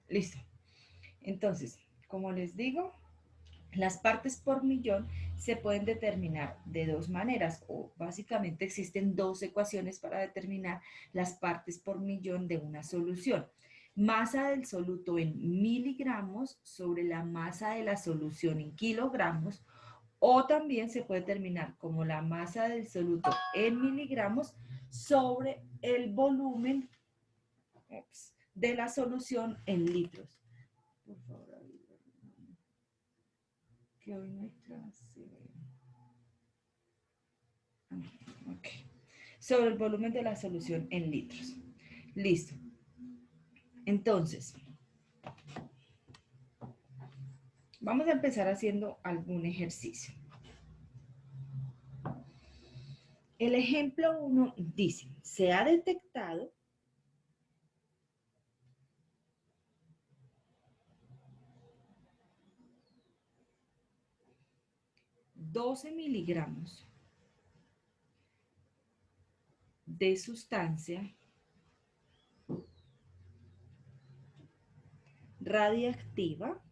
Listo. Entonces, como les digo, las partes por millón se pueden determinar de dos maneras, o básicamente existen dos ecuaciones para determinar las partes por millón de una solución. Masa del soluto en miligramos sobre la masa de la solución en kilogramos, o también se puede determinar como la masa del soluto en miligramos sobre el volumen de la solución en litros. Por favor, que hoy no hay clase. Ok. Sobre el volumen de la solución en litros. Listo. Entonces, vamos a empezar haciendo algún ejercicio. El ejemplo 1 dice, se ha detectado 12 miligramos de sustancia radiactiva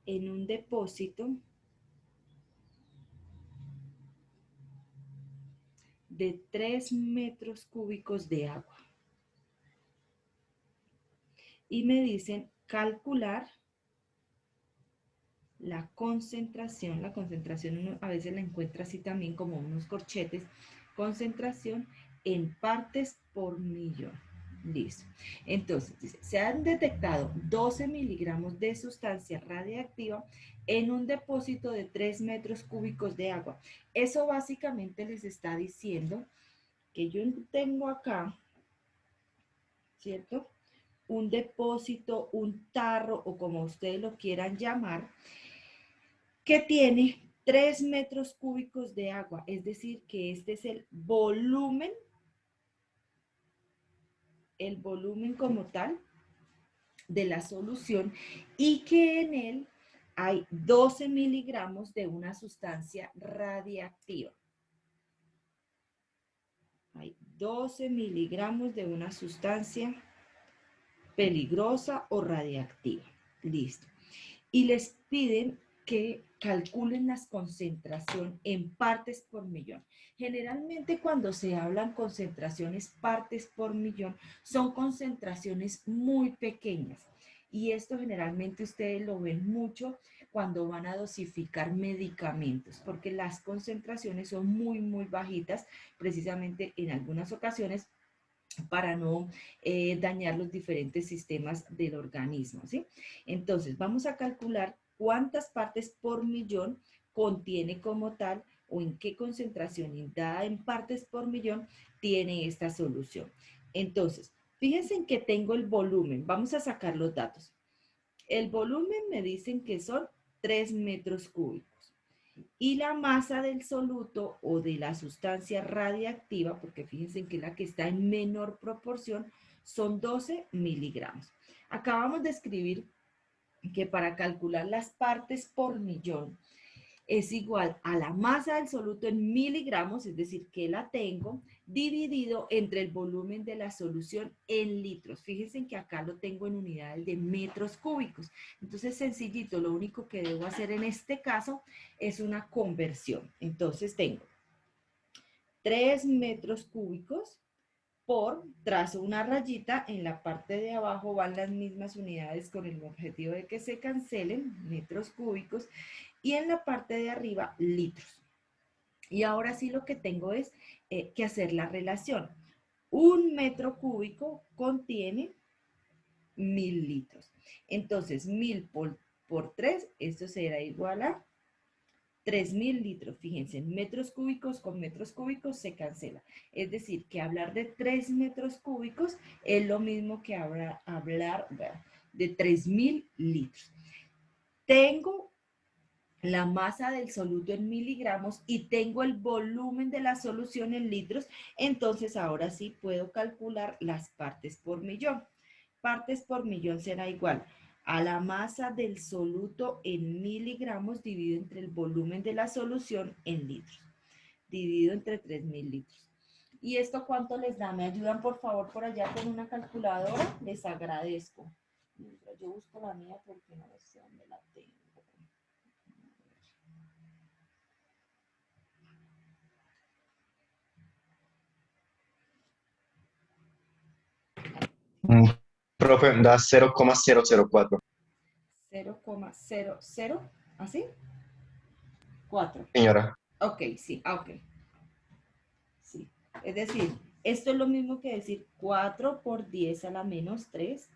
en un depósito de 3 metros cúbicos de agua. Y me dicen calcular la concentración uno a veces la encuentra así también como unos corchetes, concentración en partes por millón. Listo. Entonces, dice, se han detectado 12 miligramos de sustancia radiactiva en un depósito de 3 metros cúbicos de agua. Eso básicamente les está diciendo que yo tengo acá, ¿cierto? Un depósito, un tarro o como ustedes lo quieran llamar, que tiene 3 metros cúbicos de agua, es decir, que este es el volumen como tal de la solución y que en él hay 12 miligramos de una sustancia radiactiva. Hay 12 miligramos de una sustancia peligrosa o radiactiva. Listo. Y les piden que calculen la concentración en partes por millón. Generalmente cuando se hablan concentraciones partes por millón, son concentraciones muy pequeñas. Y esto generalmente ustedes lo ven mucho cuando van a dosificar medicamentos, porque las concentraciones son muy, muy bajitas, precisamente en algunas ocasiones para no dañar los diferentes sistemas del organismo, ¿sí? Entonces, vamos a calcular cuántas partes por millón contiene como tal o en qué concentración dada en partes por millón tiene esta solución. Entonces, fíjense en que tengo el volumen. Vamos a sacar los datos. El volumen me dicen que son 3 metros cúbicos. Y la masa del soluto o de la sustancia radiactiva, porque fíjense que la que está en menor proporción, son 12 miligramos. Acabamos de escribir que para calcular las partes por millón es igual a la masa del soluto en miligramos, es decir, que la tengo, dividido entre el volumen de la solución en litros. Fíjense que acá lo tengo en unidades de metros cúbicos. Entonces, sencillito, lo único que debo hacer en este caso es una conversión. Entonces, tengo 3 metros cúbicos por, trazo una rayita, en la parte de abajo van las mismas unidades con el objetivo de que se cancelen, metros cúbicos, y en la parte de arriba, litros. Y ahora sí lo que tengo es que hacer la relación. Un metro cúbico contiene 1000 litros. Entonces, 1000 por 3, esto será igual a 3000 litros. Fíjense, metros cúbicos con metros cúbicos se cancela. Es decir, que hablar de 3 metros cúbicos es lo mismo que hablar de 3000 litros. Tengo la masa del soluto en miligramos y tengo el volumen de la solución en litros, entonces ahora sí puedo calcular las partes por millón. Partes por millón será igual a la masa del soluto en miligramos dividido entre el volumen de la solución en litros, dividido entre 3000 litros. ¿Y esto cuánto les da? ¿Me ayudan por favor por allá con una calculadora? Les agradezco. Mientras yo busco la mía porque no sé dónde la tengo. Mm, Profe, da 0,004. 0,00, ¿así? 4. Señora. Ok, sí, ok. Sí. Es decir, esto es lo mismo que decir 4 por 10 a la menos 3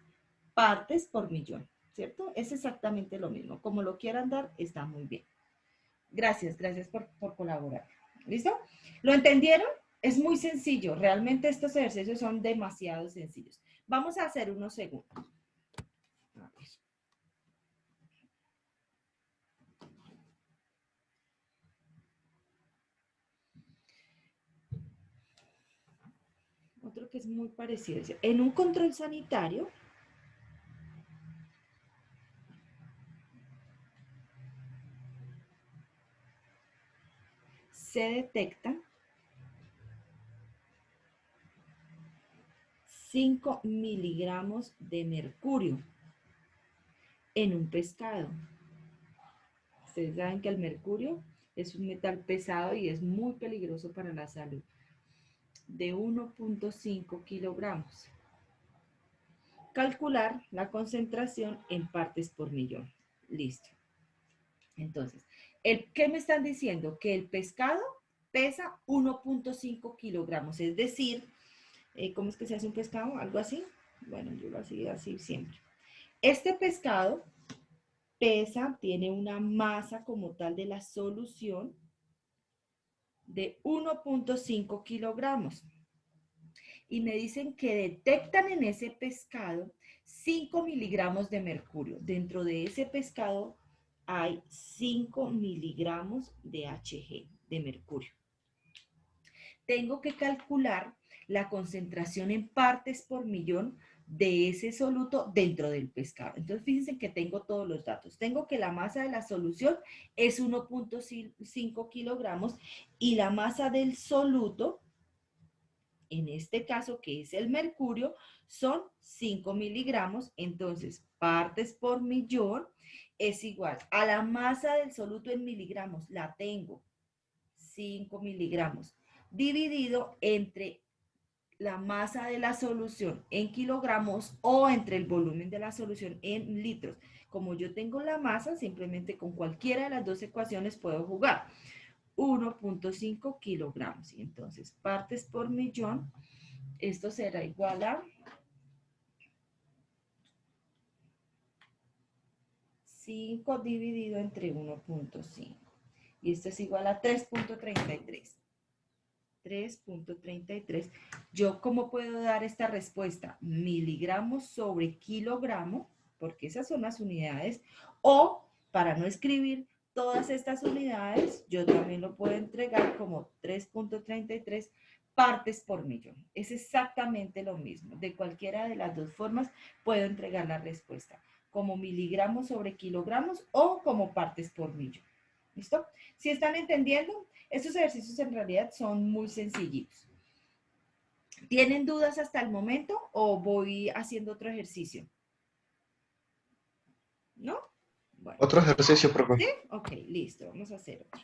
partes por millón, ¿cierto? Es exactamente lo mismo. Como lo quieran dar, está muy bien. Gracias, gracias por colaborar. ¿Listo? ¿Lo entendieron? Es muy sencillo. Realmente estos ejercicios son demasiado sencillos. Vamos a hacer unos segundos. A ver. Otro que es muy parecido. En un control sanitario, se detectan 5 miligramos de mercurio en un pescado. Ustedes saben que el mercurio es un metal pesado y es muy peligroso para la salud. De 1,5 kilogramos. Calcular la concentración en partes por millón. Listo. Entonces, ¿qué me están diciendo? Que el pescado pesa 1,5 kilogramos. Es decir, ¿cómo es que se hace un pescado? ¿Algo así? Bueno, yo lo hacía así siempre. Este pescado pesa, tiene una masa como tal de la solución de 1,5 kilogramos. Y me dicen que detectan en ese pescado 5 miligramos de mercurio. Dentro de ese pescado hay 5 miligramos de Hg, de mercurio. Tengo que calcular la concentración en partes por millón de ese soluto dentro del pescado. Entonces, fíjense que tengo todos los datos. Tengo que la masa de la solución es 1,5 kilogramos y la masa del soluto, en este caso que es el mercurio, son 5 miligramos. Entonces, partes por millón es igual a la masa del soluto en miligramos. La tengo, 5 miligramos, dividido entre la masa de la solución en kilogramos o entre el volumen de la solución en litros. Como yo tengo la masa, simplemente con cualquiera de las dos ecuaciones puedo jugar. 1,5 kilogramos. Y entonces, partes por millón, esto será igual a 5 dividido entre 1,5. Y esto es igual a 3,33. 3,33. ¿Yo cómo puedo dar esta respuesta? Miligramos sobre kilogramo, porque esas son las unidades, o para no escribir todas estas unidades, yo también lo puedo entregar como 3,33 partes por millón. Es exactamente lo mismo. De cualquiera de las dos formas puedo entregar la respuesta, como miligramos sobre kilogramos o como partes por millón. ¿Listo? ¿Sí están entendiendo? Estos ejercicios en realidad son muy sencillitos. ¿Tienen dudas hasta el momento o voy haciendo otro ejercicio? ¿No? Bueno. Otro ejercicio, profe. ¿Sí? Ok, listo. Vamos a hacer otro.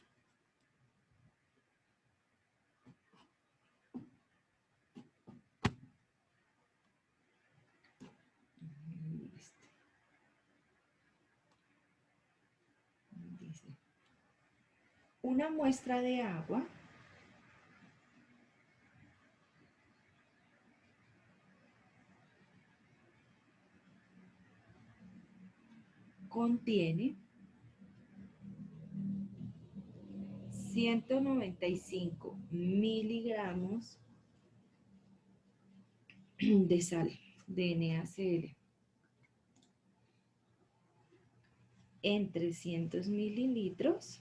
Listo. Dice, una muestra de agua contiene 195 miligramos de sal, de NaCl, en 300 mililitros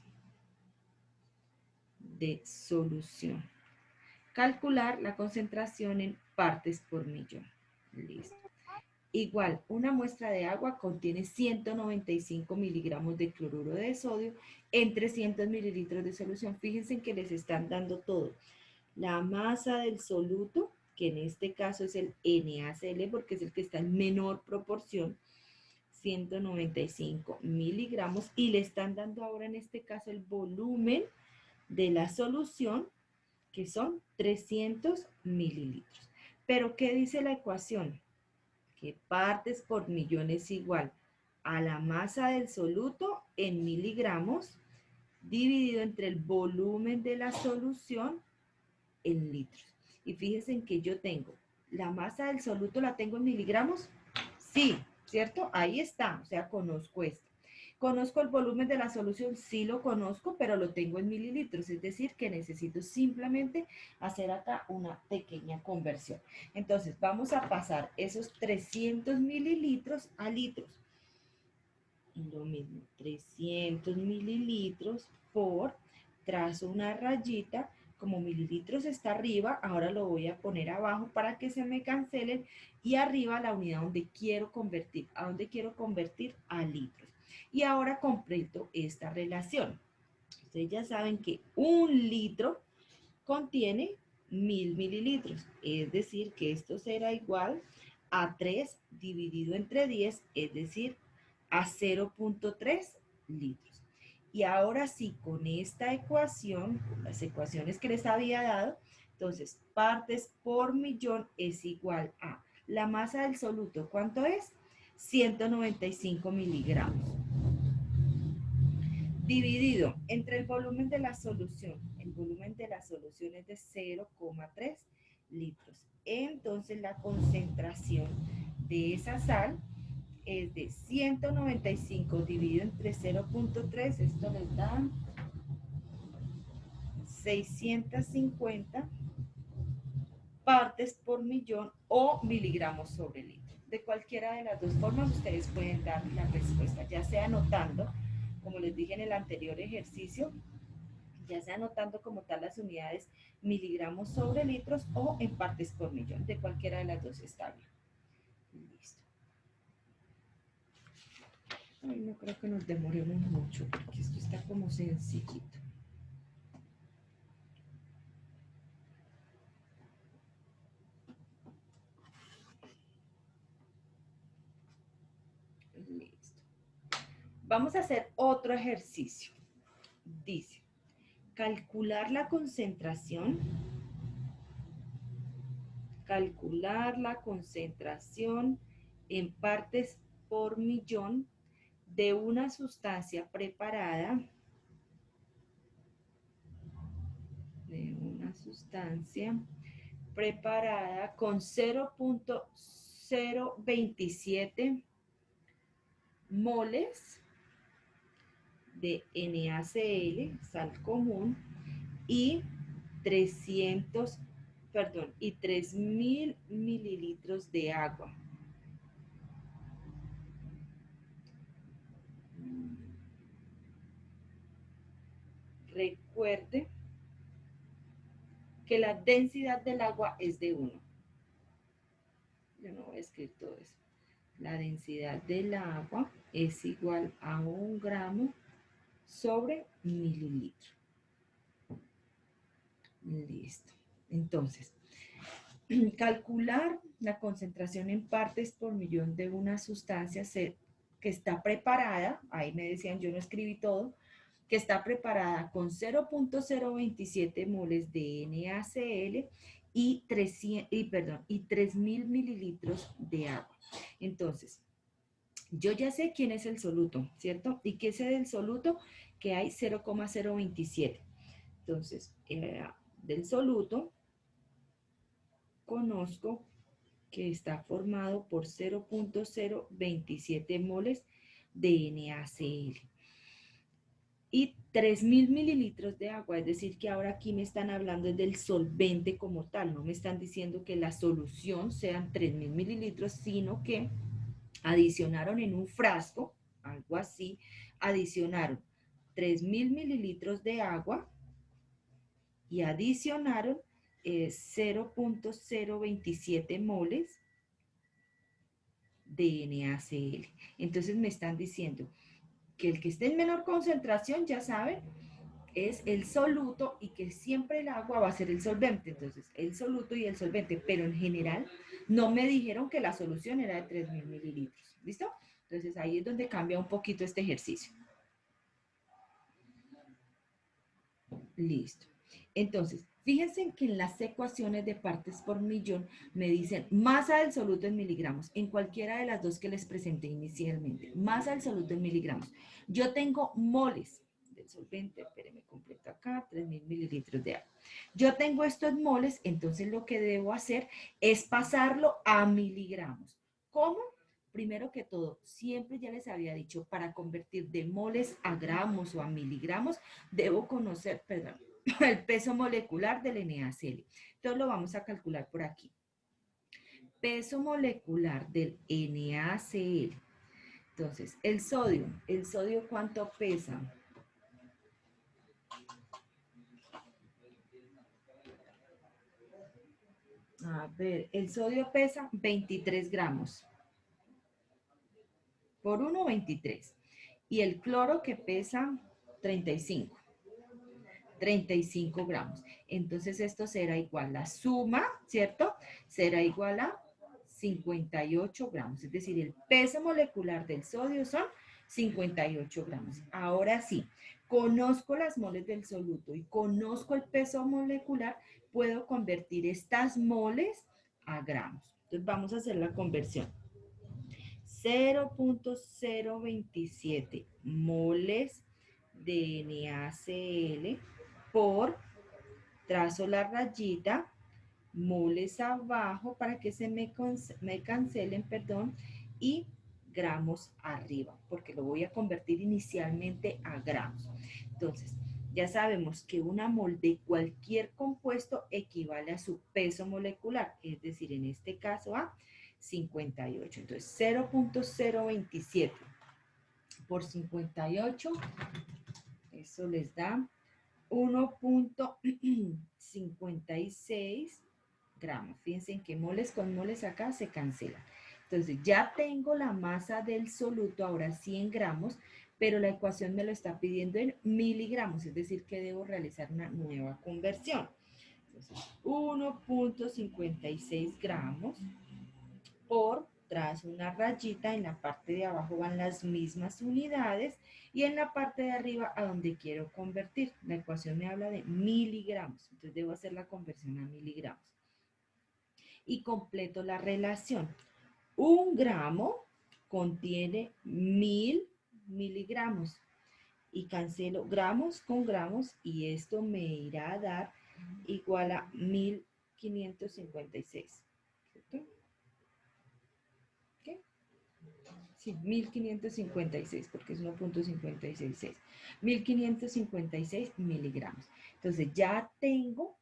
de solución. Calcular la concentración en partes por millón. Listo. Igual, una muestra de agua contiene 195 miligramos de cloruro de sodio en 300 mililitros de solución. Fíjense que les están dando todo. La masa del soluto, que en este caso es el NaCl porque es el que está en menor proporción, 195 miligramos, y le están dando ahora en este caso el volumen de la solución, que son 300 mililitros. Pero, ¿qué dice la ecuación? Que partes por millón es igual a la masa del soluto en miligramos dividido entre el volumen de la solución en litros. Y fíjense en que yo tengo la masa del soluto, la tengo en miligramos. Sí, ¿cierto? Ahí está, o sea, conozco esto. ¿Conozco el volumen de la solución? Sí lo conozco, pero lo tengo en mililitros, es decir, que necesito simplemente hacer acá una pequeña conversión. Entonces, vamos a pasar esos 300 mililitros a litros. Lo mismo, 300 mililitros por, trazo una rayita, como mililitros está arriba, ahora lo voy a poner abajo para que se me cancelen, y arriba la unidad donde quiero convertir. ¿A dónde quiero convertir? A litros. Y ahora completo esta relación. Ustedes ya saben que un litro contiene 1000 mililitros, es decir, que esto será igual a 3 dividido entre 10, es decir, a 0.3 litros. Y ahora sí, con esta ecuación, con las ecuaciones que les había dado, entonces partes por millón es igual a la masa del soluto, ¿cuánto es? 195 miligramos dividido entre el volumen de la solución. El volumen de la solución es de 0,3 litros. Entonces la concentración de esa sal es de 195 dividido entre 0.3, esto les da 650 partes por millón o miligramos sobre litro. De cualquiera de las dos formas ustedes pueden dar la respuesta, ya sea anotando, como les dije en el anterior ejercicio, ya sea anotando como tal las unidades miligramos sobre litros o en partes por millón. De cualquiera de las dos está bien. Listo. Ay, no creo que nos demoremos mucho porque esto está como sencillito. Listo. Vamos a hacer otro ejercicio. Dice, calcular la concentración en partes por millón de una sustancia preparada con 0.027 moles de NaCl, sal común, y 3000 mililitros de agua. Recuerde que la densidad del agua es de 1. Yo no voy a escribir todo eso. La densidad del agua es igual a 1 gramo sobre mililitro. Listo. Entonces, calcular la concentración en partes por millón de una sustancia que está preparada, ahí me decían, yo no escribí todo, que está preparada con 0.027 moles de NaCl y 3000 mililitros de agua. Entonces, yo ya sé quién es el soluto, ¿cierto? ¿Y qué sé del soluto? Que hay 0,027. Entonces, del soluto conozco que está formado por 0.027 moles de NaCl y 3000 mililitros de agua, es decir, que ahora aquí me están hablando del solvente como tal, no me están diciendo que la solución sean 3000 mililitros, sino que adicionaron en un frasco, algo así, adicionaron 3000 mililitros de agua y adicionaron 0.027 moles de NaCl. Entonces me están diciendo que el que esté en menor concentración, ya saben, es el soluto y que siempre el agua va a ser el solvente. Entonces, el soluto y el solvente, pero en general no me dijeron que la solución era de 3000 mililitros. ¿Listo? Entonces, ahí es donde cambia un poquito este ejercicio. Listo. Entonces, fíjense que en las ecuaciones de partes por millón me dicen masa del soluto en miligramos, en cualquiera de las dos que les presenté inicialmente. Masa del soluto en miligramos. Yo tengo moles del solvente, espérenme, completo acá, 3000 mililitros de agua. Yo tengo estos moles, entonces lo que debo hacer es pasarlo a miligramos. ¿Cómo? Primero que todo, siempre ya les había dicho, para convertir de moles a gramos o a miligramos, debo conocer, perdón, el peso molecular del NaCl. Entonces lo vamos a calcular por aquí. Peso molecular del NaCl. Entonces, el sodio ¿cuánto pesa? A ver, el sodio pesa 23 gramos. Por 1, 23. Y el cloro que pesa 35. 35 gramos. Entonces esto será igual, la suma, ¿cierto? Será igual a 58 gramos. Es decir, el peso molecular del sodio son 58 gramos. Ahora sí, conozco las moles del soluto y conozco el peso molecular, puedo convertir estas moles a gramos. Entonces vamos a hacer la conversión. 0.027 moles de NaCl por, trazo la rayita, moles abajo para que se me cancelen, perdón, y gramos arriba, porque lo voy a convertir inicialmente a gramos. Entonces, ya sabemos que una mol de cualquier compuesto equivale a su peso molecular, es decir, en este caso a 58. Entonces, 0.027 por 58, eso les da 1.56 gramos. Fíjense en que moles con moles acá se cancelan. Entonces ya tengo la masa del soluto, ahora 100 gramos, pero la ecuación me lo está pidiendo en miligramos, es decir, que debo realizar una nueva conversión. Entonces, 1.56 gramos por, trazo una rayita, en la parte de abajo van las mismas unidades y en la parte de arriba a donde quiero convertir. La ecuación me habla de miligramos, entonces debo hacer la conversión a miligramos. Y completo la relación. 1 gramo contiene 1000 miligramos y cancelo gramos con gramos y esto me irá a dar igual a 1556. ¿Cierto? ¿Qué? Sí, 1556 porque es 1.566. 1556 miligramos. Entonces ya tengo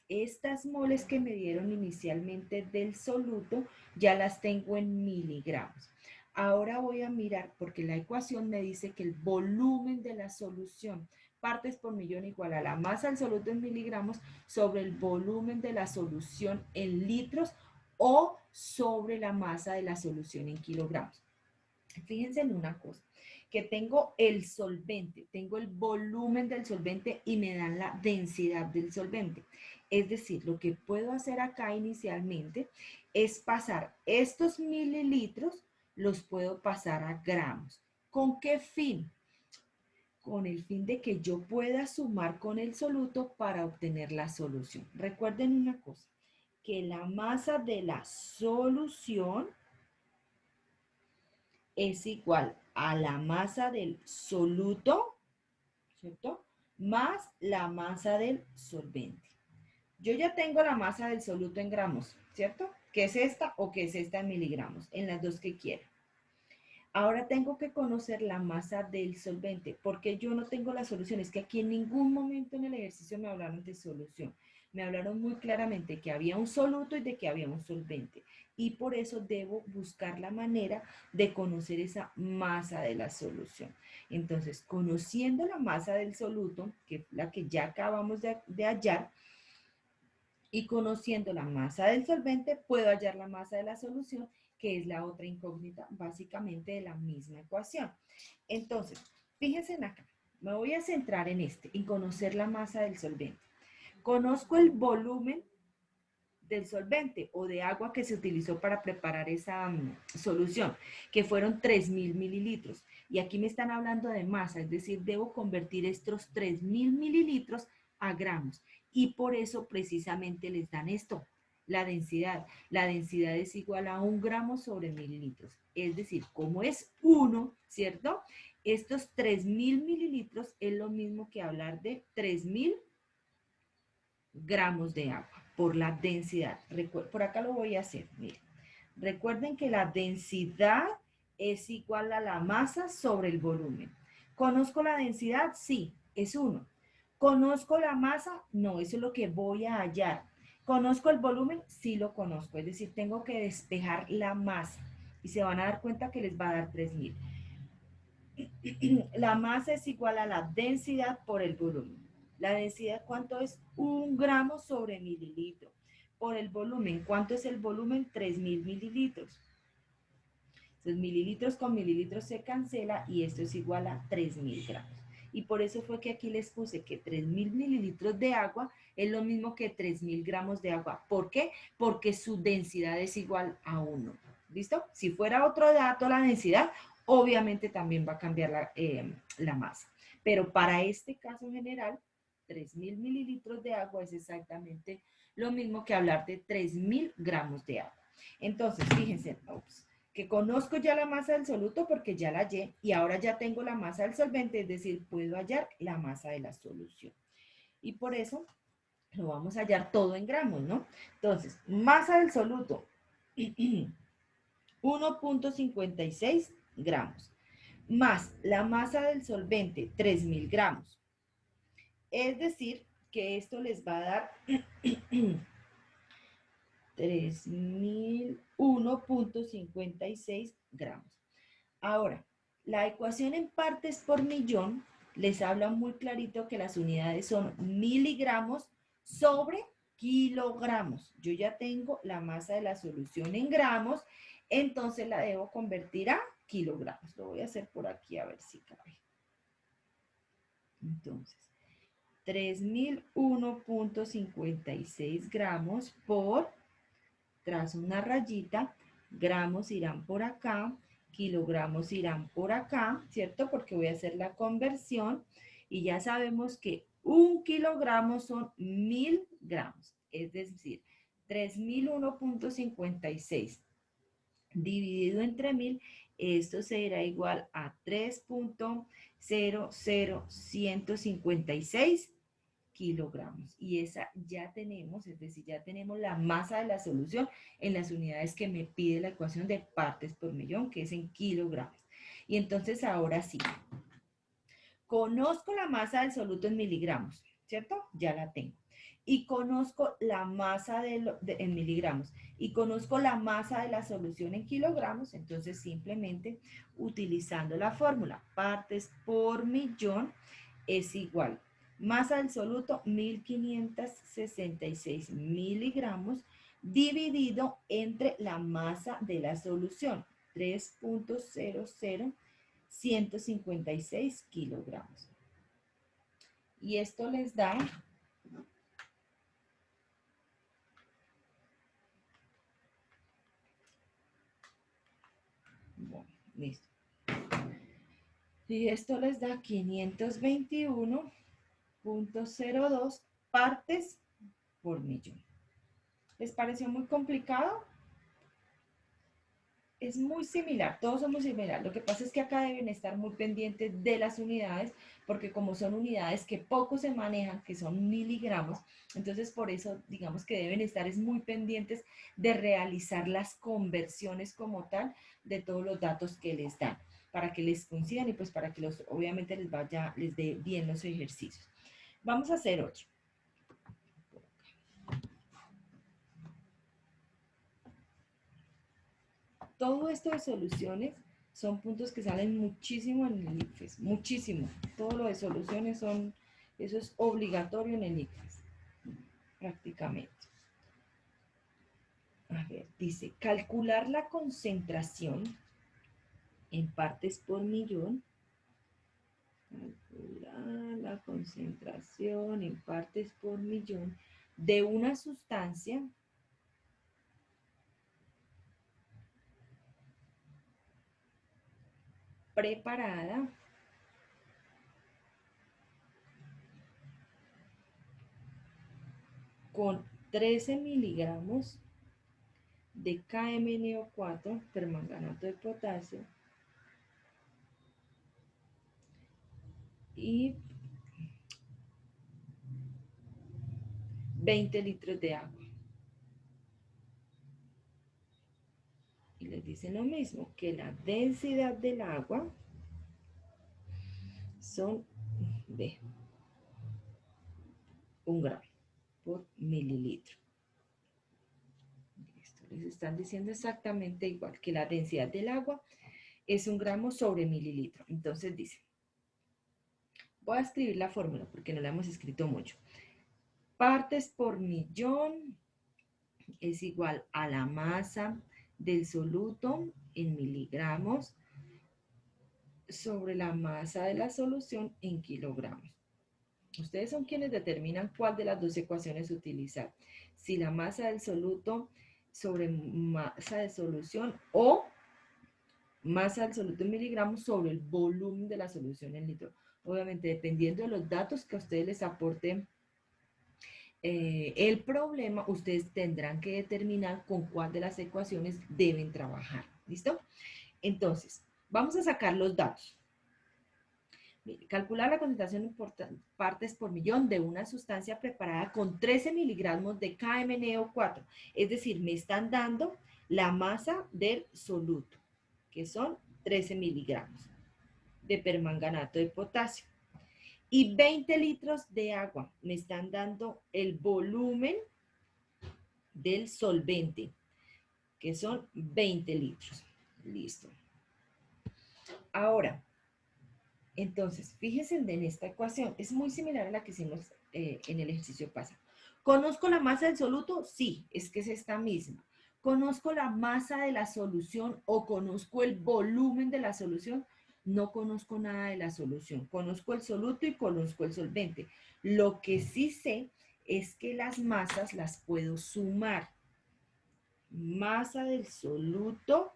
estas moles que me dieron inicialmente del soluto, ya las tengo en miligramos. Ahora voy a mirar, porque la ecuación me dice que el volumen de la solución, partes por millón igual a la masa del soluto en miligramos sobre el volumen de la solución en litros o sobre la masa de la solución en kilogramos. Fíjense en una cosa, que tengo el solvente, tengo el volumen del solvente y me dan la densidad del solvente. Es decir, lo que puedo hacer acá inicialmente es pasar estos mililitros, los puedo pasar a gramos. ¿Con qué fin? Con el fin de que yo pueda sumar con el soluto para obtener la solución. Recuerden una cosa, que la masa de la solución es igual a la masa del soluto, ¿cierto? Más la masa del solvente. Yo ya tengo la masa del soluto en gramos, ¿cierto? ¿Qué es esta o qué es esta en miligramos? En las dos que quiera. Ahora tengo que conocer la masa del solvente, porque yo no tengo la solución. Es que aquí en ningún momento en el ejercicio me hablaron de solución. Me hablaron muy claramente que había un soluto y de que había un solvente. Y por eso debo buscar la manera de conocer esa masa de la solución. Entonces, conociendo la masa del soluto, que es la que ya acabamos de hallar, y conociendo la masa del solvente, puedo hallar la masa de la solución, que es la otra incógnita básicamente de la misma ecuación. Entonces, fíjense en acá. Me voy a centrar en conocer la masa del solvente. Conozco el volumen del solvente o de agua que se utilizó para preparar esa solución, que fueron 3.000 mililitros. Y aquí me están hablando de masa, es decir, debo convertir estos 3.000 mililitros a gramos. Y por eso precisamente les dan esto, la densidad. La densidad es igual a 1 gramo sobre mililitros. Es decir, como es 1, ¿cierto? Estos 3.000 mililitros es lo mismo que hablar de 3.000 gramos de agua por la densidad. Por acá lo voy a hacer, miren. Recuerden que la densidad es igual a la masa sobre el volumen. ¿Conozco la densidad? Sí, es 1. ¿Conozco la masa? No, eso es lo que voy a hallar. ¿Conozco el volumen? Sí lo conozco, es decir, tengo que despejar la masa y se van a dar cuenta que les va a dar 3.000. La masa es igual a la densidad por el volumen. La densidad, ¿cuánto es? 1 gramo sobre mililitro. Por el volumen, ¿cuánto es el volumen? 3.000 mililitros. Entonces, mililitros con mililitros se cancela y esto es igual a 3.000 gramos. Y por eso fue que aquí les puse que 3.000 mililitros de agua es lo mismo que 3.000 gramos de agua. ¿Por qué? Porque su densidad es igual a 1. ¿Listo? Si fuera otro dato la densidad, obviamente también va a cambiar la masa. Pero para este caso general, 3.000 mililitros de agua es exactamente lo mismo que hablar de 3.000 gramos de agua. Entonces, fíjense, que conozco ya la masa del soluto porque ya la hallé y ahora ya tengo la masa del solvente, es decir, puedo hallar la masa de la solución. Y por eso lo vamos a hallar todo en gramos, ¿no? Entonces, masa del soluto, 1.56 gramos, más la masa del solvente, 3.000 gramos. Es decir, que esto les va a dar 3.001.56 gramos. Ahora, la ecuación en partes por millón les habla muy clarito que las unidades son miligramos sobre kilogramos. Yo ya tengo la masa de la solución en gramos, entonces la debo convertir a kilogramos. Lo voy a hacer por aquí a ver si cabe. Entonces, 3.001.56 gramos por, trazo una rayita, gramos irán por acá, kilogramos irán por acá, ¿cierto? Porque voy a hacer la conversión y ya sabemos que 1 kilogramo son 1.000 gramos, es decir, 3.001.56 dividido entre 1.000, esto será igual a 3.00156 kilogramos. Y esa ya tenemos, es decir, ya tenemos la masa de la solución en las unidades que me pide la ecuación de partes por millón, que es en kilogramos. Y entonces ahora sí, conozco la masa del soluto en miligramos, ¿cierto? Ya la tengo. Y conozco la masa en miligramos. Y conozco la masa de la solución en kilogramos. Entonces, simplemente utilizando la fórmula partes por millón es igual. Masa del soluto, 1.566 miligramos dividido entre la masa de la solución, 3.00156 kilogramos. Y esto les da bueno, listo. Y esto les da 521.02 partes por millón. ¿Les pareció muy complicado? Es muy similar, todos son muy similares. Lo que pasa es que acá deben estar muy pendientes de las unidades, porque como son unidades que poco se manejan, que son miligramos, entonces por eso digamos que deben estar muy pendientes de realizar las conversiones como tal de todos los datos que les dan, para que les coincidan y pues para que obviamente les dé bien los ejercicios. Vamos a hacer otro. Todo esto de soluciones son puntos que salen muchísimo en el ICFES, muchísimo. Todo lo de soluciones eso es obligatorio en el ICFES, prácticamente. A ver, dice, calcular la concentración en partes por millón. Calcular la concentración en partes por millón de una sustancia preparada con 13 miligramos de KMnO4, permanganato de potasio, y 20 litros de agua. Y les dicen lo mismo, que la densidad del agua son de 1 gramo por mililitro. Esto les están diciendo exactamente igual, que la densidad del agua es 1 gramo sobre mililitro. Entonces dice, voy a escribir la fórmula porque no la hemos escrito mucho. Partes por millón es igual a la masa del soluto en miligramos sobre la masa de la solución en kilogramos. Ustedes son quienes determinan cuál de las dos ecuaciones utilizar. Si la masa del soluto sobre masa de solución o masa del soluto en miligramos sobre el volumen de la solución en litro. Obviamente, dependiendo de los datos que a ustedes les aporten el problema, ustedes tendrán que determinar con cuál de las ecuaciones deben trabajar. ¿Listo? Entonces, vamos a sacar los datos. Calcular la concentración en partes por millón de una sustancia preparada con 13 miligramos de KMnO4. Es decir, me están dando la masa del soluto, que son 13 miligramos de permanganato de potasio. Y 20 litros de agua. Me están dando el volumen del solvente, que son 20 litros. Listo. Ahora, entonces, fíjense en esta ecuación. Es muy similar a la que hicimos en el ejercicio pasado. ¿Conozco la masa del soluto? Sí, es que es esta misma. ¿Conozco la masa de la solución o conozco el volumen de la solución? No conozco nada de la solución. Conozco el soluto y conozco el solvente. Lo que sí sé es que las masas las puedo sumar. Masa del soluto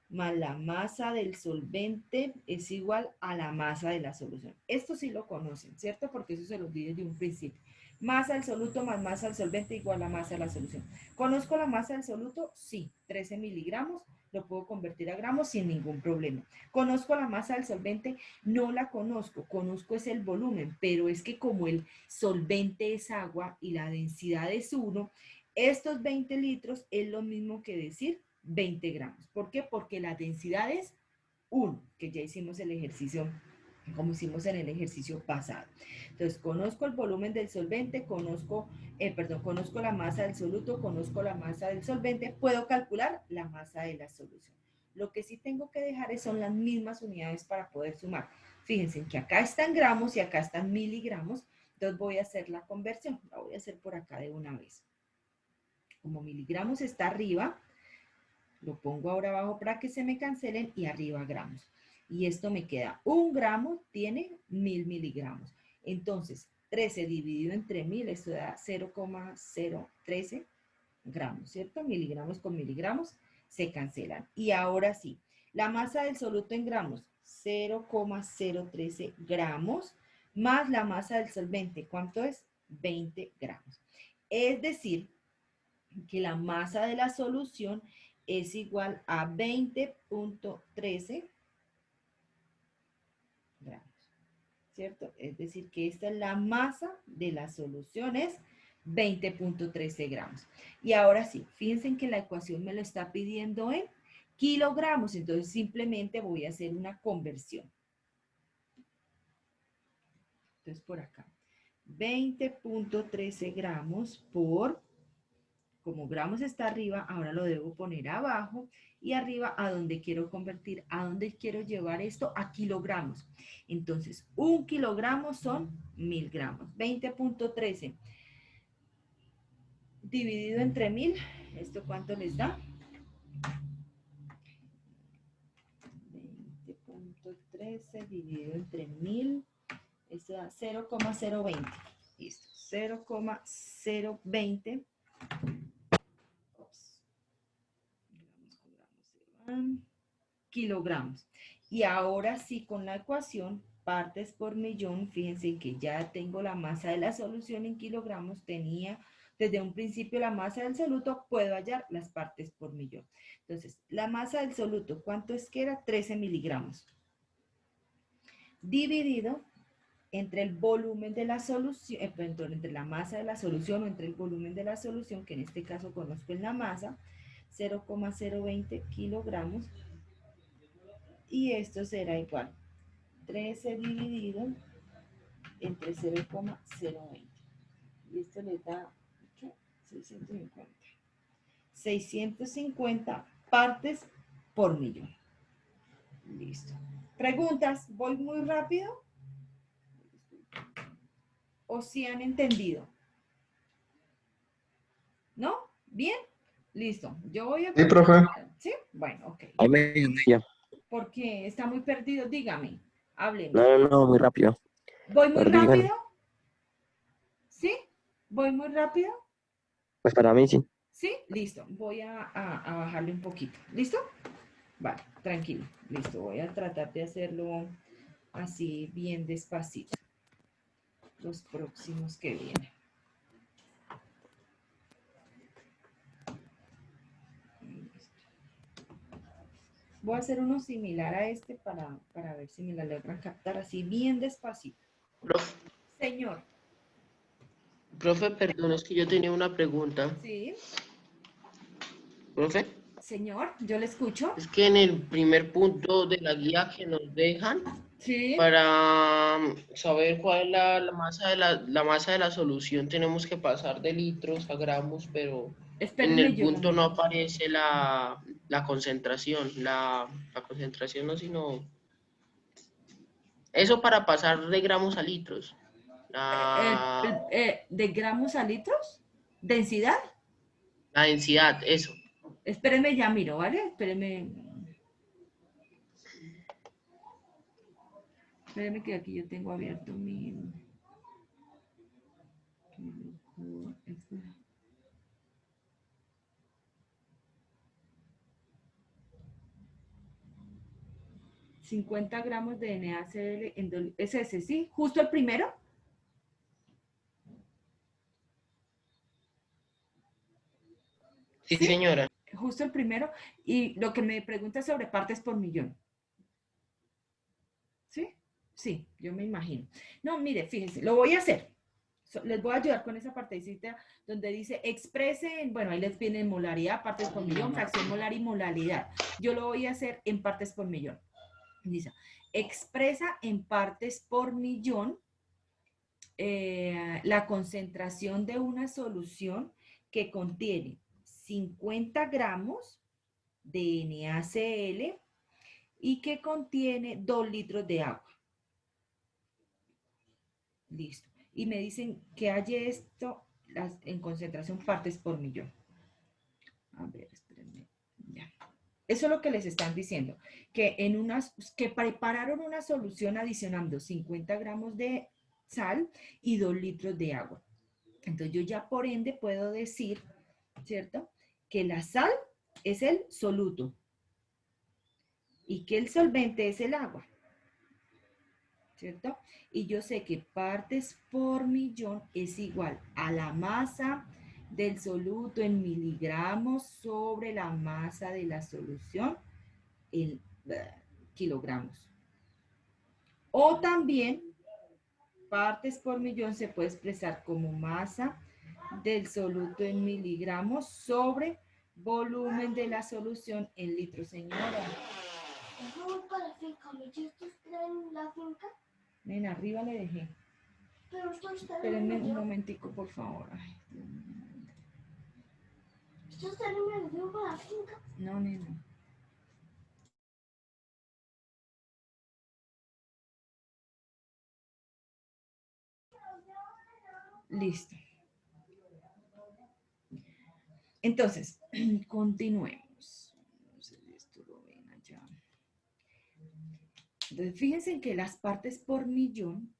más la masa del solvente es igual a la masa de la solución. Esto sí lo conocen, ¿cierto? Porque eso se los di desde un principio. Masa del soluto más masa del solvente igual a masa de la solución. ¿Conozco la masa del soluto? Sí, 13 miligramos. Lo puedo convertir a gramos sin ningún problema. ¿Conozco la masa del solvente? No la conozco. Conozco es el volumen, pero es que como el solvente es agua y la densidad es 1, estos 20 litros es lo mismo que decir 20 gramos. ¿Por qué? Porque la densidad es 1, que ya hicimos el ejercicio, como hicimos en el ejercicio pasado. Entonces, conozco el volumen del solvente, conozco la masa del soluto, conozco la masa del solvente, puedo calcular la masa de la solución. Lo que sí tengo que dejar son las mismas unidades para poder sumar. Fíjense que acá están gramos y acá están miligramos, entonces voy a hacer la conversión. La voy a hacer por acá de una vez. Como miligramos está arriba, lo pongo ahora abajo para que se me cancelen y arriba gramos. Y esto me queda 1 gramo, tiene 1000 miligramos. Entonces, 13 dividido entre 1000, esto da 0,013 gramos, ¿cierto? Miligramos con miligramos se cancelan. Y ahora sí, la masa del soluto en gramos, 0,013 gramos, más la masa del solvente, ¿cuánto es? 20 gramos. Es decir, que la masa de la solución es igual a 20.13 gramos, ¿cierto? Es decir, que esta es la masa de la solución, es 20.13 gramos. Y ahora sí, fíjense que la ecuación me lo está pidiendo en kilogramos, entonces simplemente voy a hacer una conversión. Entonces por acá, 20.13 gramos por... Como gramos está arriba, ahora lo debo poner abajo y arriba a donde quiero convertir, a donde quiero llevar esto a kilogramos. Entonces, 1 kilogramo son 1000 gramos. 20.13 dividido entre 1000, ¿esto cuánto les da? 20.13 dividido entre 1000 Esto da 0,020. Listo. 0,020. Kilogramos. Y ahora sí, con la ecuación, partes por millón, fíjense que ya tengo la masa de la solución en kilogramos, tenía desde un principio la masa del soluto, puedo hallar las partes por millón. Entonces, la masa del soluto, ¿cuánto es que era? 13 miligramos. Dividido entre el volumen de la solución, perdón, entre la masa de la solución o entre el volumen de la solución, que en este caso conozco en la masa, 0,020 kilogramos, y esto será igual 13 dividido entre 0,020. Y esto le da, ¿qué? 650. 650 partes por millón. Listo. ¿Preguntas? ¿Voy muy rápido? ¿O si han entendido? ¿No? ¿Bien? Listo. Yo voy a Sí, profe. continuar. ¿Sí? Bueno, ok. Ahí me. Porque está muy perdido. Dígame. Hábleme. No, muy rápido. ¿Voy muy Pero digan, rápido? ¿Sí? ¿Voy muy rápido? pues para mí sí. ¿Sí? Listo. Voy a bajarle un poquito. ¿Listo? Vale, tranquilo. Listo. Voy a tratar de hacerlo así bien despacito. Los próximos que vienen. Voy a hacer uno similar a este para ver si me la logran captar así bien despacito. Profe, Señor. perdón, es que yo tenía una pregunta. Sí. Profe, Señor, yo le escucho. es que en el primer punto de la guía que nos dejan, Sí. para saber cuál es la masa de la solución, tenemos que pasar de litros a gramos, pero en Espérenme, el yo lo punto no miro. aparece la concentración, la concentración no, sino eso para pasar de gramos a litros. ¿De gramos a litros? ¿Densidad? La densidad, eso. Espérenme, ya miro, ¿vale? Espérenme. Espérenme que aquí yo tengo abierto mi... 50 gramos de NaCl ¿es ese, sí? ¿Justo el primero? Sí, ¿Sí? señora. Justo el primero. Y lo que me pregunta es sobre partes por millón. ¿Sí? Sí, yo me imagino. No, mire, fíjense, lo voy a hacer. Les voy a ayudar con esa partecita donde dice expresen, bueno, ahí les viene molaridad, partes por millón, fracción molar y molalidad. Yo lo voy a hacer en partes por millón. Dice, expresa en partes por millón la concentración de una solución que contiene 50 gramos de NaCl y que contiene 2 litros de agua. Listo. Y me dicen que hay esto en concentración partes por millón. A ver, espérenme. Ya. Eso es lo que les están diciendo, que prepararon una solución adicionando 50 gramos de sal y 2 litros de agua. Entonces yo ya por ende puedo decir, ¿cierto? Que la sal es el soluto y que el solvente es el agua, ¿cierto? Y yo sé que partes por millón es igual a la masa del soluto en miligramos sobre la masa de la solución en kilogramos. O también partes por millón se puede expresar como masa del soluto en miligramos sobre volumen de la solución en litros. Señora. No, para la finca, ¿me llevas en la finca? Nena, arriba le dejé. Pero esto está Espérenme en un momentico, por favor. Ay, Dios mío. ¿Esto está en el río para la finca? No, nena. Listo. Entonces, continuemos. No sé si esto lo ven allá. Entonces, fíjense que las partes por millón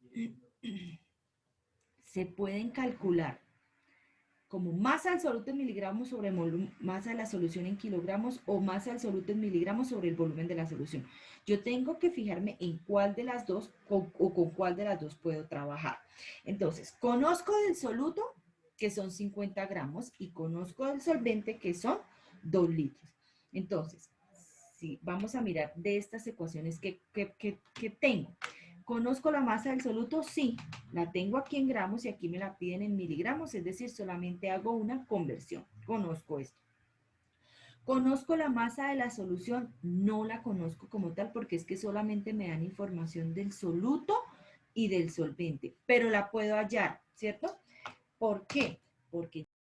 se pueden calcular como masa absoluta en miligramos sobre masa de la solución en kilogramos o masa absoluta en miligramos sobre el volumen de la solución. Yo tengo que fijarme en cuál de las dos o con cuál de las dos puedo trabajar. Entonces, conozco del soluto, que son 50 gramos, y conozco del solvente, que son 2 litros. Entonces, sí, vamos a mirar de estas ecuaciones que tengo. ¿Conozco la masa del soluto? Sí, la tengo aquí en gramos y aquí me la piden en miligramos, es decir, solamente hago una conversión. Conozco esto. ¿Conozco la masa de la solución? No la conozco como tal porque es que solamente me dan información del soluto y del solvente, pero la puedo hallar, ¿cierto? ¿Por qué? Porque